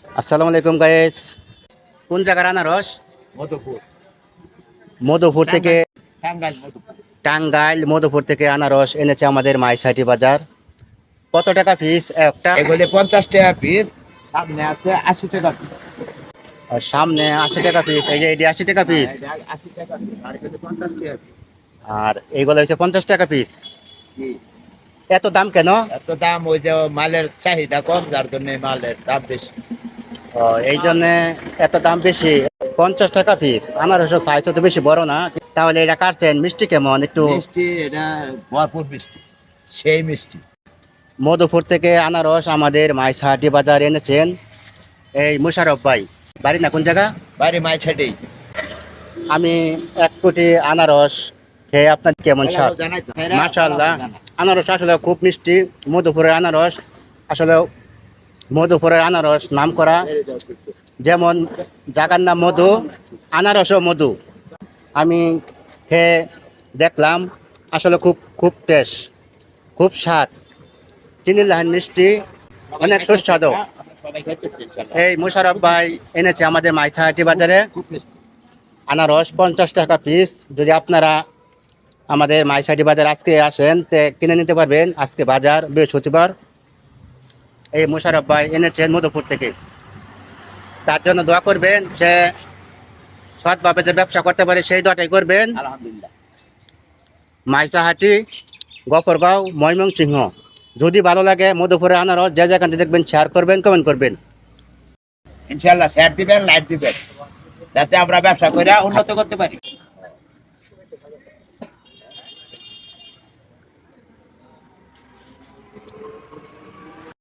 আসসালামু আলাইকুম গাইস। কোন জায়গার আনারস? মধুপুর, মধুপুর থেকে, টাঙ্গাইল মধুপুর। টাঙ্গাইল মধুপুর থেকে আনারস এনেছে আমাদের মাইসাটি বাজার। কত টাকা পিস একটা? এগুলি 50 টাকা পিস, সামনে আছে 80 টাকা পিস। আর সামনে 80 টাকা পিস, এই যে এটি 80 টাকা পিস, এটা 80 টাকা পিস, আর এগুলি 50 টাকা পিস। আর এইগুলো হচ্ছে 50 টাকা পিস। জি। এত দাম কেন? এত দাম ওই যে মালের চাহিদা কম, যার জন্য মালের দাম বেশি। এই জন্য এত দাম বেশি। 50 টাকা পিস। আনারসের সাইজ তো বেশি বড় না। তাহলে এটা কাটছেন, মিষ্টি কেমন? একটু মিষ্টি, এটা ভরপুর মিষ্টি, সেই মিষ্টি। মধুপুর থেকে আনারস আমাদের মাইসাহাটি বাজার এনেছেন এই মুশারফ ভাই। বাড়ি না কোন জায়গা? বাড়ি মাই ছাড়েই। আমি 1 কোটি আনারস খেয়ে আপনার কেমন স্বাদ? মাশাআল্লাহ, আনারস আসলে খুব মিষ্টি। মধুপুরের আনারস আসলে, মধুপুরের আনারস নাম করা। যেমন জায়গার নাম মধু, আনারসও মধু। আমি খেয়ে দেখলাম, আসলে খুব খুব টেস্ট, খুব স্বাদ, চিনি লাহান মিষ্টি, অনেক সুস্বাদু। সবাই খাইতেছে ইনশাআল্লাহ। এই মুশারফ ভাই এনেছে আমাদের মাইসাহাটি বাজারে খুব মিষ্টি। আনারস 50 টাকা পিস। যদি আপনারা আমাদের মাইসাহাটি বাজার আজকে আসেন তে কিনে নিতে পারবেন। আজকে বাজার বৃহস্পতিবার। এই মুশারফ ভাই এনেছেন মধুপুর থেকে। তার জন্য দোয়া করবেন, সে সৎভাবে যে ব্যবসা করতে পারে সেই দোয়াটাই করবেন। আলহামদুলিল্লাহ। মাইসাহাটি, গফরগাঁও, ময়মনসিংহ। যদি ভালো লাগে মধুপুরের আনারস, যে যেখান থেকে দেখবেন শেয়ার করবেন, কমেন্ট করবেন। ইনশাআল্লাহ শেয়ার দিবেন, লাইক দিবেন, যাতে আমরা ব্যবসা করে উন্নত করতে পারি।